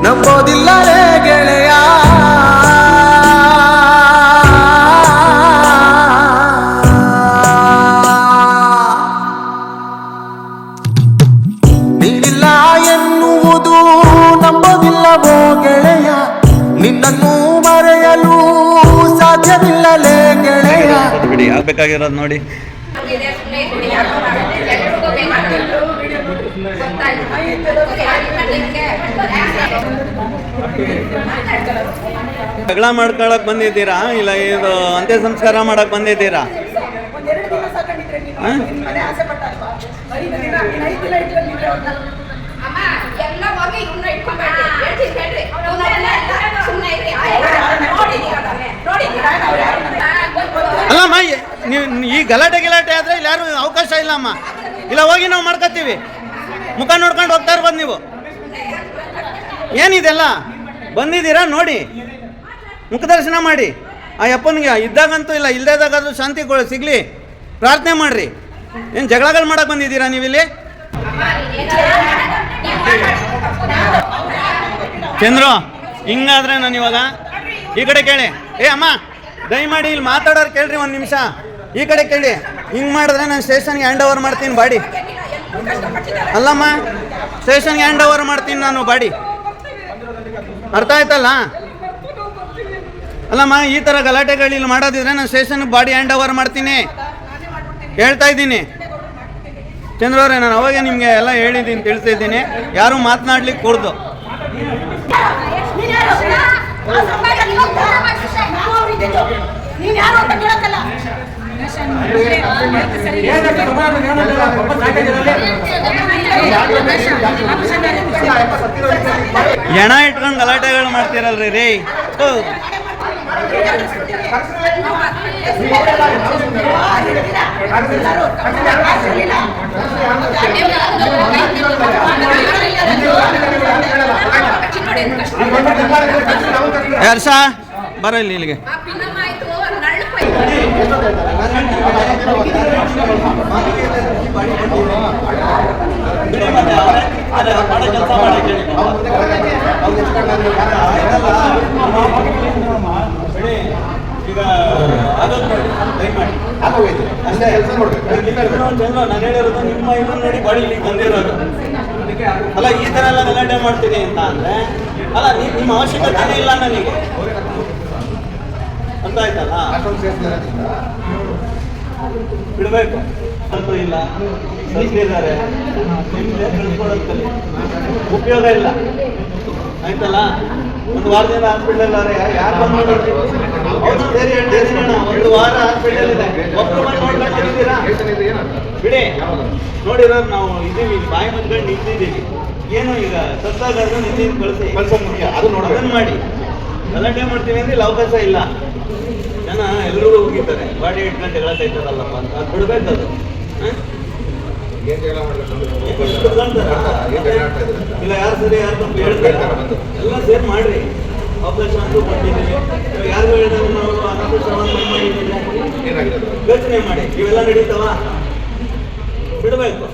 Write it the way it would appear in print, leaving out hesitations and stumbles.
ನಂಬೋದಿಲ್ಲಲೇ ಗೆಳೆಯ. ನೀನಿಲ್ಲ ಎನ್ನುವುದು ನಂಬೋದಿಲ್ಲವೋ ಗೆಳೆಯ, ನಿನ್ನನ್ನು ಮರೆಯಲು ಸಾಧ್ಯವಿಲ್ಲಲೇ ಗೆಳೆಯ. ಬಿಡಿ, ಆಗ್ಬೇಕಾಗಿರೋದು ನೋಡಿ. ಜಗಳ ಮಾಡ್ಕೊಳಕ್ ಬಂದಿದ್ದೀರಾ ಇಲ್ಲ ಇದು ಅಂತ್ಯ ಸಂಸ್ಕಾರ ಮಾಡಕ್ ಬಂದಿದ್ದೀರಾ? ಅಲ್ಲಮ್ಮ, ನೀವು ಈ ಗಲಾಟೆ ಆದ್ರೆ ಇಲ್ಲಿ ಯಾರು ಅವಕಾಶ ಇಲ್ಲಮ್ಮ. ಇಲ್ಲ ಹೋಗಿ ನಾವು ಮಾಡ್ಕೊತೀವಿ, ಮುಖ ನೋಡ್ಕೊಂಡು ಹೋಗ್ತಾ ಇರ್ಬೋದು. ನೀವು ಏನಿದೆಲ್ಲ ಬಂದಿದ್ದೀರಾ ನೋಡಿ, ಮುಖದರ್ಶನ ಮಾಡಿ. ಆ ಅಪ್ಪನಿಗೆ ಇದ್ದಾಗಂತೂ ಇಲ್ಲ, ಇಲ್ಲದಾಗಾದ್ರೂ ಶಾಂತಿ ಸಿಗಲಿ ಪ್ರಾರ್ಥನೆ ಮಾಡ್ರಿ. ಏನು ಜಗಳಗಳು ಮಾಡಕ್ಕೆ ಬಂದಿದ್ದೀರಾ ನೀವಿಲ್ಲಿ? ಚಂದ್ರು, ಹಿಂಗಾದ್ರೆ ನಾನು ಇವಾಗ ಈ ಕಡೆ ಕೇಳಿ. ಅಮ್ಮ ದಯಮಾಡಿ ಇಲ್ಲಿ ಮಾತಾಡೋರು ಕೇಳ್ರಿ ಒಂದು ನಿಮಿಷ. ಈ ಕಡೆ ಕೇಳಿ. ಹಿಂಗೆ ಮಾಡಿದ್ರೆ ನಾನು ಸ್ಟೇಷನ್ಗೆ ಹ್ಯಾಂಡ್ ಓವರ್ ಮಾಡ್ತೀನಿ ಬಾಡಿ. ಅಲ್ಲಮ್ಮ, ಸ್ಟೇಷನ್ಗೆ ಹ್ಯಾಂಡ್ ಓವರ್ ಮಾಡ್ತೀನಿ ನಾನು ಬಾಡಿ. ಅರ್ಥ ಆಯ್ತಲ್ಲ? ಅಲ್ಲಮ್ಮ, ಈ ಥರ ಗಲಾಟೆಗಳು ಇಲ್ಲಿ ಮಾಡೋದಿದ್ರೆ ನಾನು ಸ್ಟೇಷನ್ಗೆ ಬಾಡಿ ಹ್ಯಾಂಡ್ ಓವರ್ ಮಾಡ್ತೀನಿ ಹೇಳ್ತಾ ಇದ್ದೀನಿ. ಚಂದ್ರವ್ರೆ, ನಾನು ಅವಾಗೆ ನಿಮಗೆ ಎಲ್ಲ ಹೇಳಿದ್ದೀನಿ, ತಿಳಿಸಿದ್ದೀನಿ. ಯಾರು ಮಾತನಾಡ್ಲಿಕ್ಕೆ ಕೂಡ್ದು. ಹೆಣ ಇಟ್ಕೊಂಡು ಗಲಾಟೆಗಳು ಮಾಡ್ತೀರಲ್ರಿ ರೀ. ಹರ್ಷ ಬರಲಿ ಇಲ್ಲಿಗೆ. ಈಗ ನಾನು ಹೇಳಿರೋದು ನಿಮ್ಮ ಇದನ್ನು ನೋಡಿ ಬಾಡಿ ಇಲ್ಲಿಗೆ ಬಂದಿರೋದು. ಅಲ್ಲ, ಈ ಥರ ಎಲ್ಲ ಗಲಾಟೆ ಮಾಡ್ತೀನಿ ಅಂತ ಅಂದರೆ ಅಲ್ಲ, ನಿಮ್ಮ ಅವಶ್ಯಕತೆನೇ ಇಲ್ಲ ನನಗೆ. ಅಂತ ಆಯ್ತಲ್ಲ, ಬಿಡಬೇಕು ಅಂತೂ ಇಲ್ಲ. ಸತ್ತಿದ್ದಾರೆ, ನಿಮ್ಗೆ ಕಳ್ಕೊಳ್ಳೋದ್ರಲ್ಲಿ ಉಪಯೋಗ ಇಲ್ಲ. ಆಯ್ತಲ್ಲ, ಒಂದು ವಾರದಿಂದ ಹಾಸ್ಪಿಟಲ್ ಯಾರು ಬಂದು ಅವ್ರು ಸೇರಿ ಒಂದು ವಾರ ಹಾಸ್ಪಿಟಲ್ ಇದೆ. ಒಬ್ಬರು ಬಂದು ನೋಡ್ಕೊಂಡು ಹೋಗಿದ್ದೀರಾ? ಬಿಡಿ, ನೋಡಿರೋರು ನಾವು ಇದ್ದೀವಿ, ಬಾಯಿ ಮುಂದ್ಕೊಂಡು ನಿಂತಿದ್ದೀವಿ. ಏನು ಈಗ ಸತ್ತಾಗಾದ್ರೂ ನಿಂತಿದ್ದು ಕಳ್ಸೋದು ಮುಖ್ಯ. ಅದನ್ನು ಮಾಡಿ. ಗಲಾಟೆ ಮಾಡ್ತೀವಿ ಅಂದ್ರೆ ಇಲ್ಲಿ ಅವಕಾಶ ಇಲ್ಲ. ಜನ ಎಲ್ಲರೂ ಹೋಗಿದ್ದಾರೆ, ಬಾಡಿ ಇಟ್ಕೊಂಡು ಜಗಳ ಕೈತಾರಲ್ಲಪ್ಪ ಅಂತ. ಅದು ಬಿಡ್ಬೇಕದು. ಇಲ್ಲ, ಯಾರು ಸರಿ ಯಾರು ತಪ್ಪು ಹೇಳ್ತಾರೆ ಎಲ್ಲ ಸೇರಿ ಮಾಡ್ರಿ. ಅವಕಾಶ ಅಂತೂ ಕೊಟ್ಟಿದ್ದೀವಿ. ಯಾರು ಹೇಳಿದ್ರೆ ನಾವು ಅನಾಥ ಶ್ರವಣ ಮಾಡಿದ್ದೀವಿ, ಯೋಚನೆ ಮಾಡಿ. ಇವೆಲ್ಲ ನಡೀತಾವ? ಬಿಡಬೇಕು.